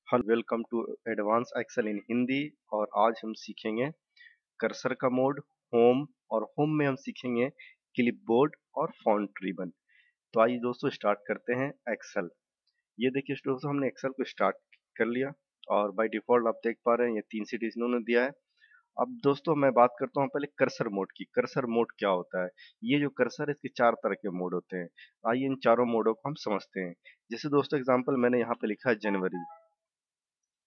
Hello, welcome to advance Excel in Hindi. और आज हम सीखेंगे कर्सर का मोड, होम। और होम में हम सीखेंगे क्लिपबोर्ड और फॉन्ट रिबन। तो आइए दोस्तों स्टार्ट करते हैं एक्सेल। ये देखिए दोस्तों, हमने एक्सेल को स्टार्ट कर लिया और बाय डिफॉल्ट आप देख पा रहे हैं ये 3 सिटीज इन्होंने दिया है। अब दोस्तों मैं बात करता हूँ पहले कर्सर मोड की। कर्सर मोड क्या होता है? ये जो कर्सर है इसके 4 तरह के मोड होते हैं। आइए इन चारों मोडों को हम समझते हैं। जैसे दोस्तों एग्जांपल मैंने यहाँ पे लिखा है जनवरी।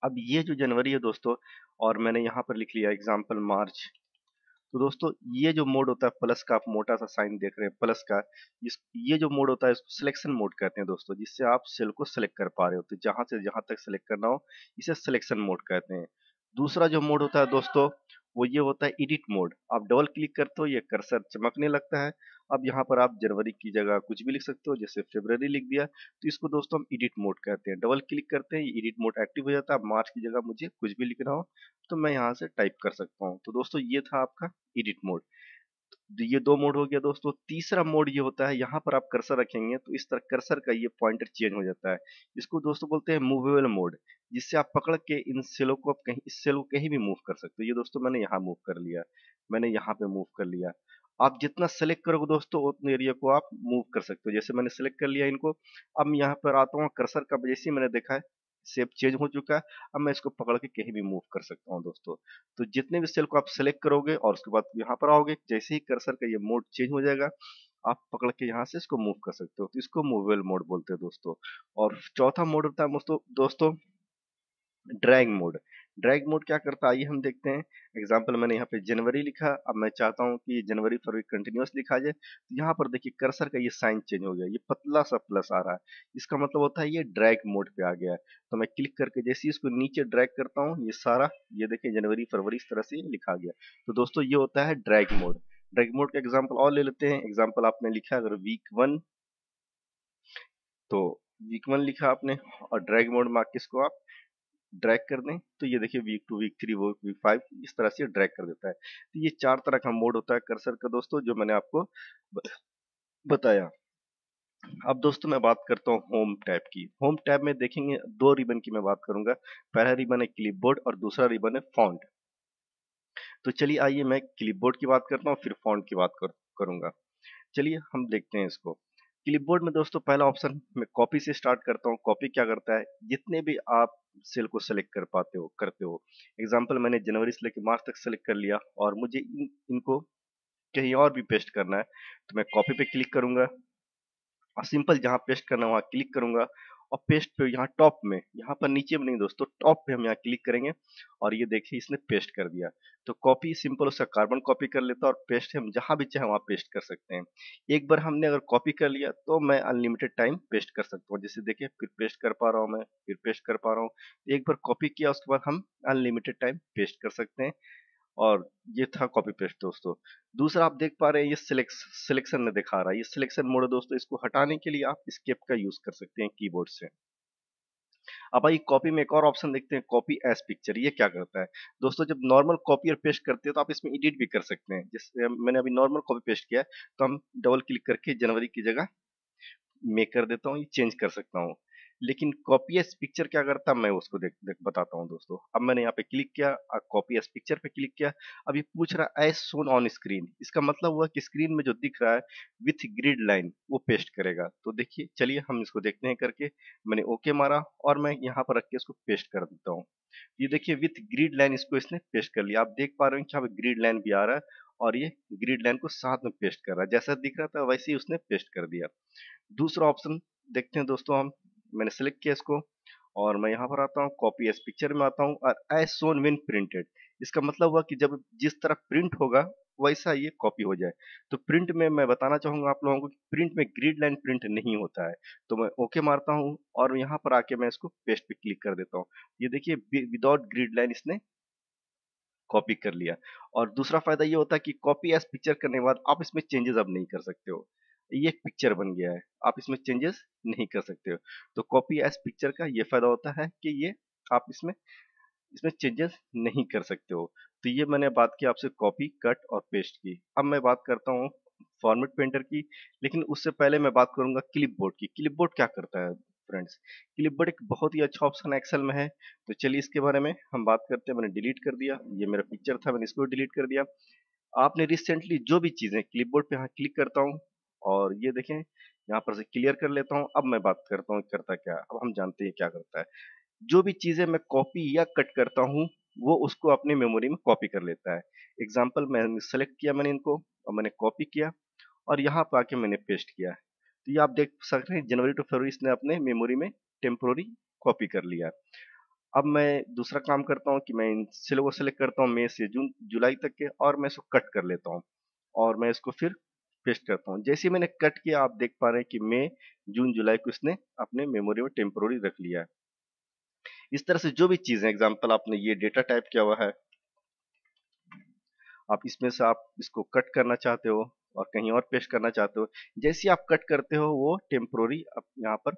अब ये जो जनवरी है दोस्तों, और मैंने यहाँ पर लिख लिया एग्जाम्पल मार्च। तो दोस्तों ये जो मोड होता है प्लस का, आप मोटा सा साइन देख रहे हैं प्लस का, ये जो मोड होता है इसको सिलेक्शन मोड कहते हैं दोस्तों, जिससे आप सेल को सिलेक्ट कर पा रहे हो। तो जहां से जहां तक सिलेक्ट करना हो इसे सिलेक्शन मोड कहते हैं। दूसरा जो मोड होता है दोस्तों वो ये होता है एडिट मोड। आप डबल क्लिक करते हो ये कर्सर चमकने लगता है। अब यहाँ पर आप जनवरी की जगह कुछ भी लिख सकते हो, जैसे फरवरी लिख दिया। तो इसको दोस्तों हम एडिट मोड कहते हैं। डबल क्लिक करते हैं ये एडिट मोड एक्टिव हो जाता है। मार्च की जगह मुझे कुछ भी लिखना हो तो मैं यहाँ से टाइप कर सकता हूँ। तो दोस्तों ये था आपका एडिट मोड। ये 2 मोड हो गया दोस्तों। तीसरा मोड ये होता है, यहाँ पर आप कर्सर रखेंगे तो इस तरह कर्सर का ये पॉइंटर चेंज हो जाता है। इसको दोस्तों बोलते हैं मूवेबल मोड, जिससे आप पकड़ के इन सेलों को आप कहीं, इस सेल को कहीं भी मूव कर सकते हो। ये दोस्तों मैंने यहाँ मूव कर लिया, मैंने यहाँ पे मूव कर लिया। आप जितना सेलेक्ट करोगे दोस्तों उतने एरिया को आप मूव कर सकते हो। जैसे मैंने सेलेक्ट कर लिया इनको। अब मैं यहाँ पर आता हूँ, कर्सर का जैसे ही मैंने देखा है शेप चेंज हो चुका है। अब मैं इसको पकड़ के कहीं भी मूव कर सकता हूँ दोस्तों। तो जितने भी सेल को आप सेलेक्ट करोगे और उसके बाद यहाँ पर आओगे, जैसे ही कर्सर का ये मोड चेंज हो जाएगा आप पकड़ के यहाँ से इसको मूव कर सकते हो। तो इसको मूवेबल मोड बोलते हैं दोस्तों। और चौथा मोड होता है दोस्तों दोस्तों ड्रैग मोड। ड्रैग मोड क्या करता है आइए हम देखते हैं। एग्जाम्पल मैंने यहाँ पे जनवरी लिखा, अब मैं चाहता हूँ कि जनवरी फरवरी कंटिन्यूअस लिखा जाए। तो यहाँ पर देखिए कर्सर का ये साइन चेंज हो गया, ये पतला सा प्लस आ रहा है। इसका मतलब होता है ये ड्रैग मोड पे आ गया है। तो मैं क्लिक करके जैसे ही इसको नीचे ड्रैग करता हूँ ये सारा, ये देखिए जनवरी फरवरी इस तरह से लिखा गया। तो दोस्तों ये होता है ड्रैग मोड। ड्रैग मोड का एग्जाम्पल और ले लेते हैं। एग्जाम्पल आपने लिखा अगर वीक 1, तो वीक 1 लिखा आपने और ड्रैग मोड में आके इसको आप ड्रैग कर दें तो ये देखिए वीक 2 वीक 3 वीक 5 इस तरह से ड्रैग कर देता है। तो ये 4 तरह का मोड होता है कर्सर का दोस्तों, जो मैंने आपको ब- बताया। अब दोस्तों मैं बात करता हूँ होम टैब की। होम टैब में देखेंगे 2 रिबन की मैं बात करूंगा। पहला रिबन है क्लिपबोर्ड और दूसरा रिबन है फॉन्ट। तो चलिए आइए मैं क्लिपबोर्ड की बात करता हूँ फिर फॉन्ट की करूंगा। चलिए हम देखते हैं इसको। क्लिपबोर्ड में दोस्तों पहला ऑप्शन मैं कॉपी से स्टार्ट करता हूँ। कॉपी क्या करता है, जितने भी आप सेल को सेलेक्ट कर पाते हो करते हो। एग्जाम्पल मैंने जनवरी से लेकर मार्च तक सेलेक्ट कर लिया और मुझे इनको कहीं और भी पेस्ट करना है तो मैं कॉपी पे क्लिक करूंगा और सिंपल जहाँ पेस्ट करना है वहाँ क्लिक करूंगा। और पेस्ट पे यहाँ टॉप में, यहाँ पर नीचे में नहीं दोस्तों, टॉप पे हम यहाँ क्लिक करेंगे और ये देखिए इसने पेस्ट कर दिया। तो कॉपी सिंपल उसका कार्बन कॉपी कर लेता है और पेस्ट हम जहाँ भी चाहे वहाँ पेस्ट कर सकते हैं। एक बार हमने अगर कॉपी कर लिया तो मैं अनलिमिटेड टाइम पेस्ट कर सकता हूँ। जैसे देखिए फिर पेस्ट कर पा रहा हूँ, मैं फिर पेस्ट कर पा रहा हूँ। एक बार कॉपी किया उसके बाद हम अनलिमिटेड टाइम पेस्ट कर सकते हैं। और ये था कॉपी पेस्ट दोस्तों। दूसरा आप देख पा रहे हैं ये सिलेक्शन में दिखा रहा है, ये सिलेक्शन मोड है दोस्तों। इसको हटाने के लिए आप एस्केप का यूज कर सकते हैं कीबोर्ड से। अब आइए कॉपी में एक और ऑप्शन देखते हैं, कॉपी एज पिक्चर। ये क्या करता है दोस्तों, जब नॉर्मल कॉपी और पेस्ट करते हैं तो आप इसमें एडिट भी कर सकते हैं। जैसे मैंने अभी नॉर्मल कॉपी पेस्ट किया है तो हम डबल क्लिक करके जनवरी की जगह मैं कर देता हूँ, ये चेंज कर सकता हूँ। लेकिन कॉपी एज पिक्चर क्या करता है मैं उसको बताता हूँ दोस्तों। अब मैंने यहाँ पे क्लिक किया, कॉपी एज पिक्चर पे क्लिक किया। अब ये पूछ रहा है एज शोन ऑन स्क्रीन। इसका मतलब हुआ कि स्क्रीन में जो दिख रहा है विथ ग्रिड लाइन वो पेस्ट करेगा। तो देखिए चलिए हम इसको देखते हैं करके। मैंने ओके मारा और मैं यहाँ पर रख के इसको पेस्ट कर देता हूँ। ये देखिए विथ ग्रिड लाइन इसको इसने पेस्ट कर लिया। आप देख पा रहे हैं कि यहाँ पे ग्रिड लाइन भी आ रहा है और ये ग्रिड लाइन को साथ में पेस्ट कर रहा है। जैसा दिख रहा था वैसे ही उसने पेस्ट कर दिया। दूसरा ऑप्शन देखते हैं दोस्तों हम। मैंने सेलेक्ट किया इसको और मैं यहाँ पर आता हूँ कॉपी एज पिक्चर में आता हूँ और एज शोन व्हेन प्रिंटेड। इसका मतलब हुआ कि जब जिस तरह प्रिंट होगा वैसा ये कॉपी हो जाए। तो प्रिंट में मैं बताना चाहूंगा आप लोगों को कि प्रिंट में ग्रिड लाइन प्रिंट नहीं होता है। तो मैं ओके मारता हूँ और यहाँ पर आके मैं इसको पेस्ट पे क्लिक कर देता हूँ। ये देखिए विदाउट ग्रिड लाइन इसने कॉपी कर लिया। और दूसरा फायदा ये होता है कि कॉपी एज पिक्चर करने के बाद आप इसमें चेंजेस अब नहीं कर सकते हो। ये एक पिक्चर बन गया है, आप इसमें चेंजेस नहीं कर सकते हो। तो कॉपी एज पिक्चर का ये फायदा होता है कि ये आप इसमें इसमें चेंजेस नहीं कर सकते हो। तो ये मैंने बात की आपसे कॉपी कट और पेस्ट की। अब मैं बात करता हूँ फॉर्मेट पेंटर की। लेकिन उससे पहले मैं बात करूंगा क्लिपबोर्ड की। क्लिपबोर्ड क्या करता है फ्रेंड्स, क्लिपबोर्ड एक बहुत ही अच्छा ऑप्शन एक्सेल में है। तो चलिए इसके बारे में हम बात करते हैं। मैंने डिलीट कर दिया, ये मेरा पिक्चर था, मैंने इसको डिलीट कर दिया। आपने रिसेंटली जो भी चीज़ें क्लिपबोर्ड पे यहाँ क्लिक करता हूँ और ये देखें यहाँ पर से क्लियर कर लेता हूँ। अब मैं बात करता हूँ करता क्या, अब हम जानते हैं क्या करता है। जो भी चीज़ें मैं कॉपी या कट करता हूँ वो उसको अपनी मेमोरी में कॉपी कर लेता है। एग्जाम्पल मैंने सेलेक्ट किया, मैंने इनको और मैंने कॉपी किया और यहाँ पर आके मैंने पेस्ट किया। तो ये आप देख सकते हैं जनवरी टू फरवरी इसने अपने मेमोरी में टेम्पोररी कॉपी कर लिया। अब मैं दूसरा काम करता हूँ कि मैं इन सेल को सेलेक्ट करता हूँ मई से जून जुलाई तक के और मैं इसको कट कर लेता हूँ और मैं इसको फिर पेस्ट करता हूँ। जैसे ही मैंने कट किया आप देख पा रहे हैं कि मई जून जुलाई को इसने अपने मेमोरी में टेम्पोररी रख लिया है। इस तरह से जो भी चीज़ें एग्जाम्पल आपने ये डेटा टाइप किया हुआ है, आप इसमें से आप इसको कट करना चाहते हो और कहीं और पेस्ट करना चाहते हो, जैसे ही आप कट करते हो वो टेम्पोररी आप यहाँ पर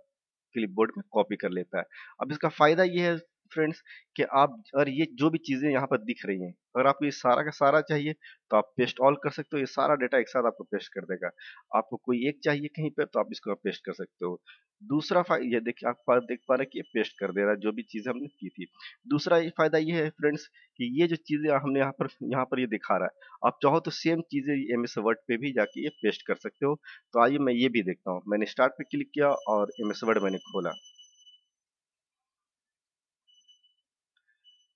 क्लिपबोर्ड में कॉपी कर लेता है। अब इसका फायदा ये है फ्रेंड्स कि आप और ये जो भी चीजें यहाँ पर दिख रही हैं, अगर आपको ये सारा का सारा चाहिए तो आप पेस्ट ऑल कर सकते हो। ये सारा डेटा एक साथ आपको पेस्ट कर देगा। आपको कोई एक चाहिए कहीं पे तो आप इसको पेस्ट कर सकते हो। दूसरा फायदा ये देखिए, आप देख पा रहे हैं कि ये पेस्ट कर दे रहा है जो भी चीजें हमने की थी। दूसरा ये फायदा ये है फ्रेंड्स कि ये जो चीजें हमने यहाँ पर ये दिखा रहा है, आप चाहो तो सेम चीजें एमएस वर्ड पे भी जाके ये पेस्ट कर सकते हो। तो आइए मैं ये भी देखता हूँ। मैंने स्टार्ट पे क्लिक किया और एमएस वर्ड मैंने खोला।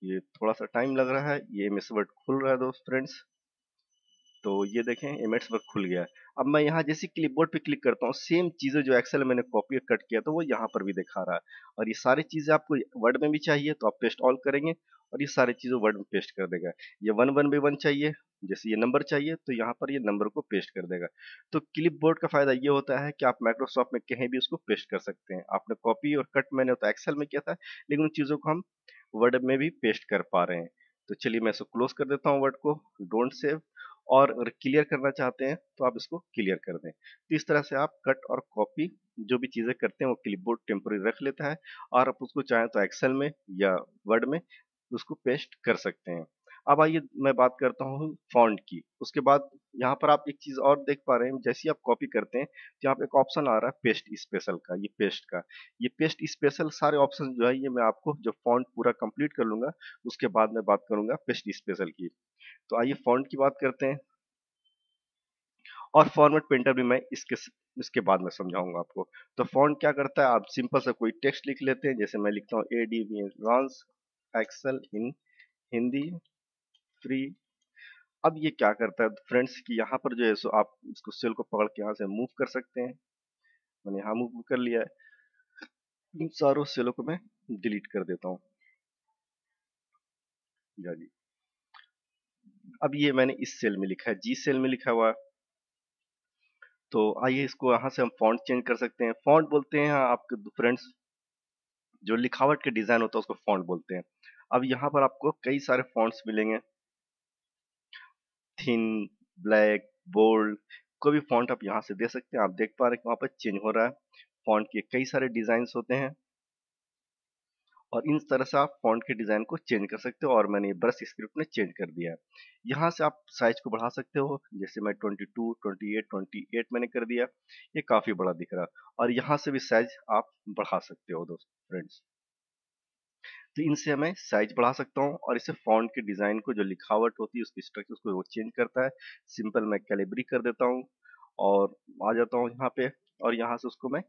ये थोड़ा सा टाइम लग रहा है, ये एमएस वर्ड खुल रहा है दोस्त फ्रेंड्स। तो ये देखें एमएस वर्ड खुल गया है। अब मैं यहाँ जैसे क्लिपबोर्ड पे क्लिक करता हूँ सेम चीज़ें जो एक्सेल में मैंने कॉपी और कट किया तो वो यहाँ पर भी दिखा रहा है। और ये सारी चीज़ें आपको वर्ड में भी चाहिए तो आप पेस्ट ऑल करेंगे और ये सारी चीज़ें वर्ड में पेस्ट कर देगा। ये वन वन बाई वन चाहिए, जैसे ये नंबर चाहिए तो यहाँ पर ये नंबर को पेस्ट कर देगा। तो क्लिपबोर्ड का फायदा ये होता है कि आप माइक्रोसॉफ्ट में कहीं भी उसको पेस्ट कर सकते हैं। आपने कॉपी और कट मैंने तो एक्सेल में किया था, लेकिन उन चीज़ों को हम वर्ड में भी पेस्ट कर पा रहे हैं। तो चलिए मैं इसको क्लोज कर देता हूँ वर्ड को, डोंट सेव। और अगर क्लियर करना चाहते हैं तो आप इसको क्लियर कर दें। तो इस तरह से आप कट और कॉपी जो भी चीज़ें करते हैं वो क्लिपबोर्ड टेम्पोररी रख लेता है और आप उसको चाहें तो एक्सेल में या वर्ड में उसको पेस्ट कर सकते हैं। अब आइए मैं बात करता हूँ फॉन्ट की। उसके बाद यहाँ पर आप एक चीज़ और देख पा रहे हैं, जैसे ही आप कॉपी करते हैं तो यहाँ पे एक ऑप्शन आ रहा है पेस्ट स्पेशल का, ये पेस्ट का। ये पेस्ट स्पेशल सारे ऑप्शन जो है ये मैं आपको जब फॉन्ट पूरा कंप्लीट कर लूंगा उसके बाद मैं बात करूंगा पेस्ट स्पेशल की। तो आइए फॉन्ट की बात करते हैं और फॉर्मेट पेंटर भी मैं इसके बाद में समझाऊंगा आपको। तो फॉन्ट क्या करता है, आप सिंपल सा कोई टेक्स्ट लिख लेते हैं, जैसे मैं लिखता हूँ ADB advance Excel in Hindi free. अब ये क्या करता है फ्रेंड्स कि यहाँ पर जो है सो आप इसको सेल को पकड़ के यहाँ से मूव कर सकते हैं। मैंने यहाँ मूव कर लिया है। इन सारों सेलों को मैं डिलीट कर देता हूँ। जा जी। अब ये मैंने इस सेल में लिखा है, जी सेल में लिखा हुआ है। तो आइए इसको यहाँ से हम फॉन्ट चेंज कर सकते हैं। फॉन्ट बोलते हैं आपके फ्रेंड्स जो लिखावट के डिजाइन होता है उसको फॉन्ट बोलते हैं। अब यहाँ पर आपको कई सारे फॉन्ट्स मिलेंगे, थिन, ब्लैक, बोल्ड, कोई भी फॉन्ट आप यहाँ से दे सकते हैं। आप देख पा रहे हैं कि वहाँ पर चेंज हो रहा है। फॉन्ट के कई सारे डिजाइन होते हैं और इन तरह से आप फॉन्ट के डिजाइन को चेंज कर सकते हो और मैंने ये ब्रश स्क्रिप्ट में चेंज कर दिया है। यहाँ से आप साइज को बढ़ा सकते हो, जैसे मैं 22, 28, 28 मैंने कर दिया। ये काफी बड़ा दिख रहा है और यहाँ से भी साइज आप बढ़ा सकते हो दोस्त फ्रेंड्स। तो इनसे मैं साइज बढ़ा सकता हूँ और इससे फॉन्ट के डिजाइन को जो लिखावट होती है उसकी स्ट्रक्चर उसको वो चेंज करता है। सिंपल मैं कैलिब्री कर देता हूँ और आ जाता हूँ यहाँ पे और यहाँ से उसको मैं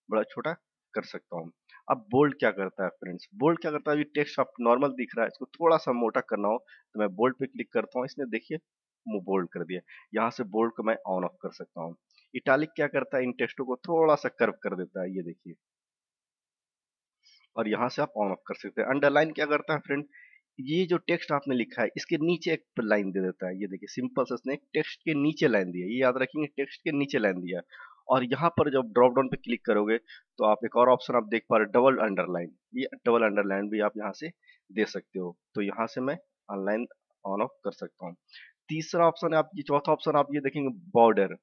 बड़ा छोटा कर सकता हूँ। अब बोल्ड क्या करता है फ्रेंड्स, बोल्ड क्या करता है, अभी टेक्स्ट आप नॉर्मल दिख रहा है, इसको थोड़ा सा मोटा करना हो तो मैं बोल्ड पे क्लिक करता हूँ, इसने देखिए मुंह बोल्ड कर दिया। यहाँ से बोल्ड को मैं ऑन ऑफ कर सकता हूँ। इटालिक क्या करता है, इन टेक्स्टों को थोड़ा सा कर्व कर देता है, ये देखिए, और यहाँ से आप ऑन ऑफ कर सकते हैं। अंडरलाइन क्या करता है फ्रेंड, ये जो टेक्स्ट आपने लिखा है इसके नीचे एक लाइन दे देता है। ये देखिए सिंपल से उसने टेक्स्ट के नीचे लाइन दिया, ये याद रखेंगे टेक्स्ट के नीचे लाइन दिया। और यहाँ पर जब ड्रॉप डाउन पे क्लिक करोगे तो आप एक और ऑप्शन आप देख पा रहे डबल अंडरलाइन, ये डबल अंडरलाइन भी आप यहाँ से दे सकते हो। तो यहाँ से मैं ऑनलाइन ऑन ऑफ कर सकता हूँ। तीसरा ऑप्शन है आप ये, चौथा ऑप्शन आप ये देखेंगे बॉर्डर।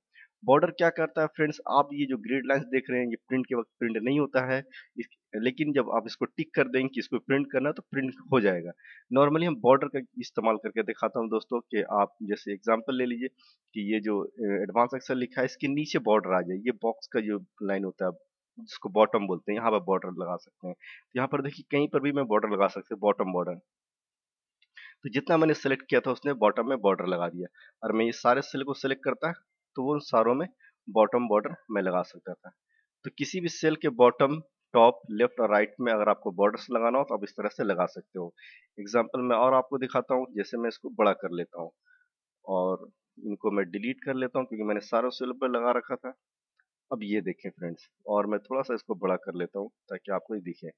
बॉर्डर क्या करता है फ्रेंड्स, आप ये जो ग्रिड लाइंस देख रहे हैं ये प्रिंट के वक्त प्रिंट नहीं होता है इस, लेकिन जब आप इसको टिक कर देंगे कि इसको प्रिंट करना है, तो प्रिंट हो जाएगा। नॉर्मली हम बॉर्डर का इस्तेमाल करके दिखाता हूँ दोस्तों कि आप जैसे एग्जांपल ले लीजिए कि ये जो एडवांस एक्सेल लिखा है इसके नीचे बॉर्डर आ जाए, ये बॉक्स का जो लाइन होता है जिसको बॉटम बोलते हैं, यहाँ पर बॉर्डर लगा सकते हैं। तो यहाँ पर देखिए कहीं पर भी मैं बॉर्डर लगा सकते हैं, बॉटम बॉर्डर। तो जितना मैंने सेलेक्ट किया था उसने बॉटम में बॉर्डर लगा दिया। और मैं ये सारे सेल को सेलेक्ट करता तो वो उन सारों में बॉटम बॉर्डर मैं लगा सकता था। तो किसी भी सेल के बॉटम, टॉप, लेफ्ट और राइट में अगर आपको बॉर्डर्स लगाना हो तो आप इस तरह से लगा सकते हो। एग्जाम्पल मैं और आपको दिखाता हूँ। जैसे मैं इसको बड़ा कर लेता हूँ और इनको मैं डिलीट कर लेता हूँ क्योंकि मैंने सारों सेल पर लगा रखा था। अब ये देखें फ्रेंड्स, और मैं थोड़ा सा इसको बड़ा कर लेता हूँ ताकि आपको ये दिखे।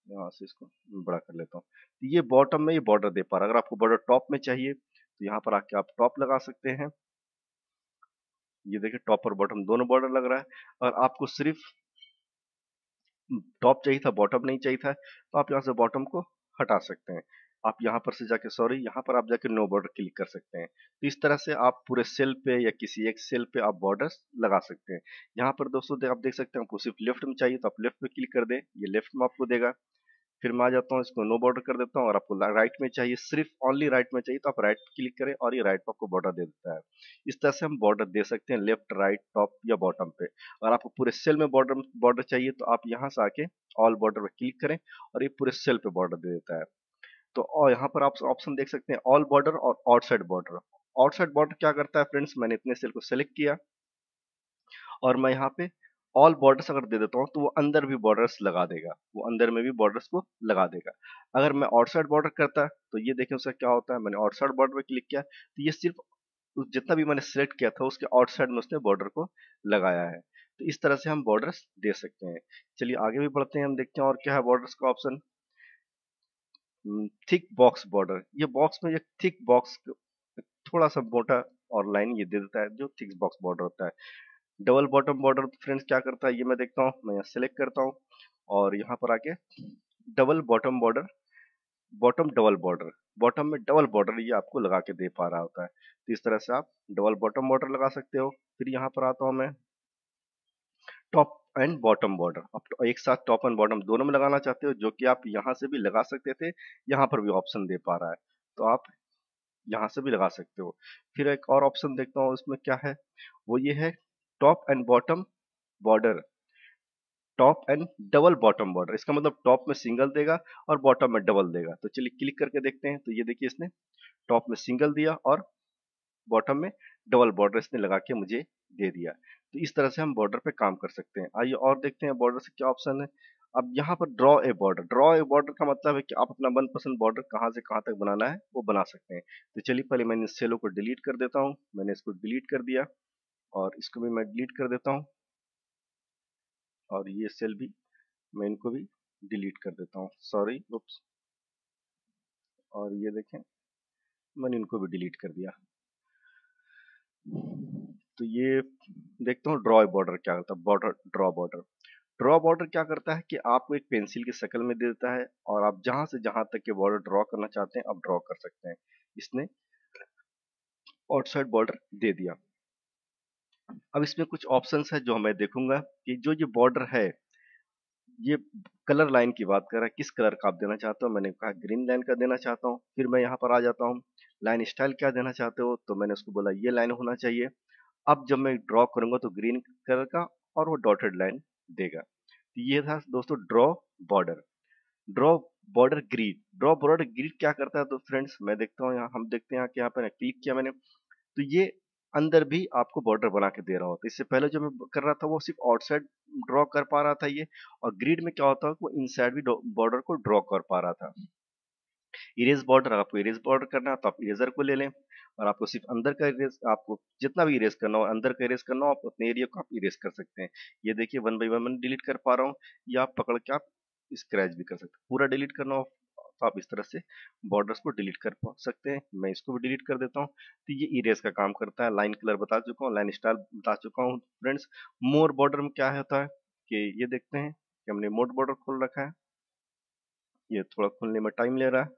यहाँ से इसको बड़ा कर लेता हूँ। तो ये बॉटम में ये बॉर्डर दे पा रहा है। अगर आपको बॉर्डर टॉप में चाहिए तो यहाँ पर आके आप टॉप लगा सकते हैं। ये देखिए टॉप और बॉटम दोनों बॉर्डर लग रहा है। और आपको सिर्फ टॉप चाहिए था, बॉटम नहीं चाहिए था, तो आप यहाँ से बॉटम को हटा सकते हैं। आप यहाँ पर से जाके, सॉरी, यहाँ पर आप जाके नो बॉर्डर क्लिक कर सकते हैं। तो इस तरह से आप पूरे सेल पे या किसी एक सेल पे आप बॉर्डर्स लगा सकते हैं। यहाँ पर दोस्तों आप देख सकते हैं, आपको सिर्फ लेफ्ट में चाहिए तो आप लेफ्ट पे क्लिक कर दें, ये लेफ्ट में आपको देगा। फिर मैं आ जाता हूँ, इसको नो बॉर्डर कर देता हूँ। और आपको राइट में चाहिए, सिर्फ ओनली राइट में चाहिए तो आप राइट क्लिक करें और ये राइट पे आपको बॉर्डर दे देता है। इस तरह से हम बॉर्डर दे सकते हैं लेफ्ट, राइट, टॉप या बॉटम पे। अगर आपको पूरे सेल में बॉर्डर बॉर्डर चाहिए तो आप यहाँ से आके ऑल बॉर्डर पे क्लिक करें और ये पूरे सेल पे बॉर्डर दे देता है। तो और यहाँ पर आप ऑप्शन देख सकते हैं, ऑल बॉर्डर और आउटसाइड बॉर्डर। आउटसाइड बॉर्डर क्या करता है फ्रेंड्स, मैंने इतने सेल को सेलेक्ट किया और मैं यहाँ पे ऑल बॉर्डर्स अगर दे देता हूँ तो वो अंदर भी बॉर्डर्स लगा देगा, वो अंदर में भी बॉर्डर्स को लगा देगा। अगर मैं आउटसाइड बॉर्डर करता तो ये देखें उसका क्या होता है। मैंने आउटसाइड बॉर्डर पे क्लिक किया तो ये सिर्फ जितना भी मैंने सेलेक्ट किया था उसके आउटसाइड में उसने बॉर्डर को लगाया है। तो इस तरह से हम बॉर्डर्स दे सकते हैं। चलिए आगे भी बढ़ते हैं, हम देखते हैं और क्या है बॉर्डर्स का ऑप्शन। थिक बॉक्स बॉर्डर, ये बॉक्स में, ये थिक बॉक्स थोड़ा सा मोटा और लाइन ये दे देता है, जो थिक बॉक्स बॉर्डर होता है। डबल बॉटम बॉर्डर फ्रेंड्स क्या करता है ये मैं देखता हूँ। मैं यहाँ सेलेक्ट करता हूँ और यहाँ पर आके double bottom border, bottom double border, bottom में डबल बॉर्डर ये आपको लगा के दे पा रहा होता है। तो इस तरह से आप डबल बॉटम बॉर्डर लगा सकते हो। फिर यहाँ पर आता हूँ मैं, टॉप एंड बॉटम बॉर्डर। आप एक साथ टॉप एंड बॉटम दोनों में लगाना चाहते हो, जो कि आप यहाँ से भी लगा सकते थे, यहाँ पर भी ऑप्शन दे पा रहा है तो आप यहाँ से भी लगा सकते हो। फिर एक और ऑप्शन देखता हूँ उसमें क्या है, वो ये है top and bottom border, top and double bottom border. इसका मतलब टॉप में सिंगल देगा और बॉटम में डबल देगा। तो चलिए क्लिक करके देखते हैं। तो ये देखिए इसने टॉप में सिंगल दिया और बॉटम में डबल बॉर्डर इसने लगा के मुझे दे दिया। तो इस तरह से हम बॉर्डर पे काम कर सकते हैं। आइए और देखते हैं बॉर्डर से क्या ऑप्शन है। अब यहाँ पर draw a border, draw a border का मतलब है कि आप अपना मनपसंद बॉर्डर कहाँ से कहाँ तक बनाना है वो बना सकते हैं। तो चलिए पहले मैं इन सेलों को डिलीट कर देता हूँ। मैंने इसको डिलीट कर दिया और इसको भी मैं डिलीट कर देता हूँ और ये सेल भी मैं इनको भी डिलीट कर देता हूँ, सॉरी, उप्स। और ये देखें मैंने इनको भी डिलीट कर दिया। तो ये देखता हूँ ड्रॉ बॉर्डर क्या करता है। Border, draw border, draw border क्या करता है कि आपको एक पेंसिल की शक्ल में दे देता है और आप जहां से जहां तक के बॉर्डर ड्रॉ करना चाहते हैं आप ड्रॉ कर सकते हैं। इसने आउटसाइड बॉर्डर दे दिया। अब इसमें कुछ ऑप्शंस है जो मैं देखूंगा कि जो ये बॉर्डर है, ये कलर लाइन की बात कर रहा है, किस कलर का आप देना चाहते हो। मैंने कहा ग्रीन लाइन का देना चाहता हूँ। फिर मैं यहाँ पर आ जाता हूँ, लाइन स्टाइल क्या देना चाहते हो, तो मैंने उसको बोला ये लाइन होना चाहिए। अब जब मैं ड्रॉ करूंगा तो ग्रीन कलर का और वो डॉटेड लाइन देगा। तो ये था दोस्तों draw border. Draw border grid, draw border grid क्या करता है तो फ्रेंड्स मैं देखता हूँ, यहाँ हम देखते हैं यहाँ कि यहाँ पर क्लिक किया मैंने तो ये अंदर भी आपको बॉर्डर बना के दे रहा होता है। इससे पहले जो मैं कर रहा था वो सिर्फ आउटसाइड ड्रॉ कर पा रहा था ये, और ग्रिड में क्या होता है वो इनसाइड भी बॉर्डर को ड्रॉ कर पा रहा था। इरेज बॉर्डर, आपको इरेज बॉर्डर करना है तो आप इरेजर को ले लें और आपको सिर्फ अंदर का इरेज, आपको जितना भी इरेज करना हो, अंदर का इरेज करना हो, आप उतने एरिया को आप इरेज कर सकते हैं। ये देखिए वन बाई वन मैं डिलीट कर पा रहा हूँ, या आप पकड़ के आप स्क्रैच भी कर सकते हैं। पूरा डिलीट करना हो तो आप इस तरह से बॉर्डर्स को डिलीट कर सकते हैं। मैं इसको भी डिलीट कर देता हूँ। तो ये इरेज का काम करता है। लाइन कलर बता चुका हूँ, लाइन स्टाइल बता चुका हूँ फ्रेंड्स। मोर बॉर्डर में क्या होता है कि ये देखते हैं कि हमने मोड बॉर्डर खोल रखा है, ये थोड़ा खुलने में टाइम ले रहा है।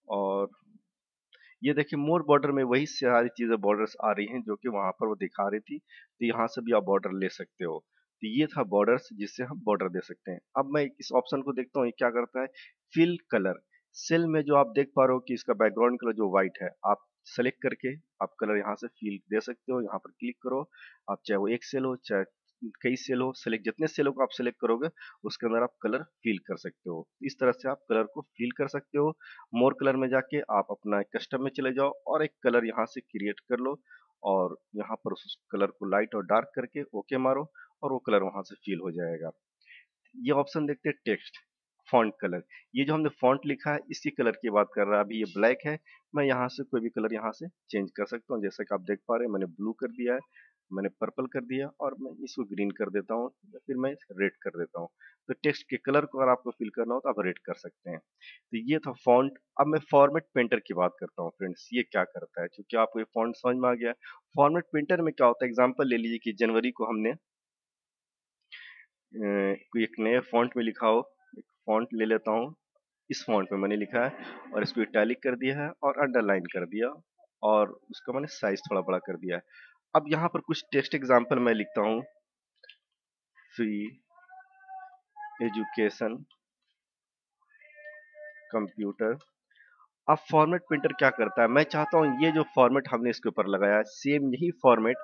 और ये देखिए मोर बॉर्डर में वही सारी चीजें बॉर्डर्स आ रही हैं जो कि वहां पर वो दिखा रही थी। तो यहाँ से भी आप बॉर्डर ले सकते हो। तो ये था बॉर्डर्स जिससे हम बॉर्डर दे सकते हैं। अब मैं इस ऑप्शन को देखता हूँ ये क्या करता है, फिल कलर। सेल में जो आप देख पा रहे हो कि इसका बैकग्राउंड कलर जो व्हाइट है, आप सेलेक्ट करके आप कलर यहाँ से फील दे सकते हो। यहाँ पर क्लिक करो, आप चाहे वो एक सेल हो चाहे कई सेल हो, सेलेक्ट जितने सेलों को आप सेलेक्ट करोगे उसके अंदर आप कलर फील कर सकते हो। इस तरह से आप कलर को फील कर सकते हो। मोर कलर में जाके आप अपना कस्टम में चले जाओ और एक कलर यहाँ से क्रिएट कर लो और यहाँ पर उस कलर को लाइट और डार्क करके ओके मारो और वो कलर वहां से फील हो जाएगा। ये ऑप्शन देखते हैं टेक्स्ट फॉन्ट कलर। ये जो हमने फॉन्ट लिखा है इसी कलर की बात कर रहा है। अभी ये ब्लैक है, मैं यहाँ से कोई भी कलर यहाँ से चेंज कर सकता हूँ। जैसा कि आप देख पा रहे हैं मैंने ब्लू कर दिया है, मैंने पर्पल कर दिया और मैं इसको ग्रीन कर देता हूँ या फिर मैं रेड कर देता हूँ। तो टेक्स्ट के कलर को अगर आपको फिल करना हो तो आप रेड कर सकते हैं। तो ये था फॉन्ट। अब मैं फॉर्मेट पेंटर की बात करता हूँ फ्रेंड्स, ये क्या करता है, क्योंकि आपको ये फॉन्ट समझ में आ गया। फॉर्मेट पेंटर में क्या होता है, एग्जाम्पल ले लीजिए कि जनवरी को हमने कोई एक नए फॉन्ट में लिखा हो। एक फॉन्ट ले लेता हूँ, इस फॉन्ट में मैंने लिखा है और इसको इटैलिक कर दिया है और अंडरलाइन कर दिया और उसका मैंने साइज थोड़ा बड़ा कर दिया है। अब यहाँ पर कुछ टेक्स्ट एग्जांपल मैं लिखता हूँ, फ्री एजुकेशन कंप्यूटर। अब फॉर्मेट प्रिंटर क्या करता है, मैं चाहता हूँ ये जो फॉर्मेट हमने इसके ऊपर लगाया है सेम यही फॉर्मेट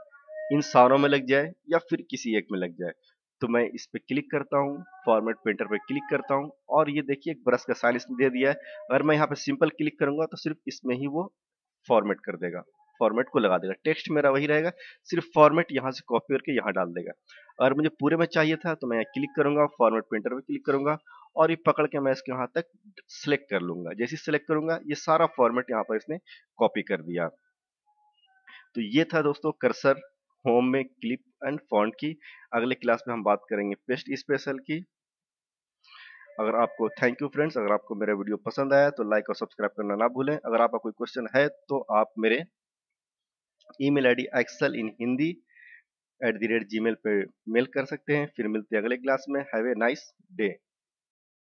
इन सारों में लग जाए या फिर किसी एक में लग जाए। तो मैं इस पे क्लिक करता हूँ, फॉर्मेट प्रिंटर पे क्लिक करता हूँ और ये देखिए एक ब्रश का साइन इसने दे दिया है। अगर मैं यहाँ पे सिंपल क्लिक करूंगा तो सिर्फ इसमें ही वो फॉर्मेट कर देगा, फॉर्मेट को लगा देगा। टेक्स्ट मेरा वही रहेगा, सिर्फ फॉर्मेट यहाँ से कॉपी करके यहाँ डाल देगा। अगर मुझे पूरे में चाहिए था तो मैं यहाँ क्लिक करूंगा, फॉर्मेट प्रिंटर पे क्लिक करूंगा और ये पकड़ के मैं इसके यहाँ तक सिलेक्ट कर लूंगा। जैसे सिलेक्ट करूंगा ये सारा फॉर्मेट यहाँ पर इसने कॉपी कर दिया। तो ये था दोस्तों कर्सर होम में क्लिप एंड फॉन्ट की। अगले क्लास में हम बात करेंगे पेस्ट स्पेशल की। अगर आपको थैंक यू फ्रेंड्स, अगर आपको मेरा वीडियो पसंद आया तो लाइक और सब्सक्राइब करना ना भूलें। अगर आपका कोई क्वेश्चन है तो आप मेरे ईमेल आईडी excelinhindi@gmail पे मेल कर सकते हैं। फिर मिलते हैं अगले क्लास में। Have a nice day.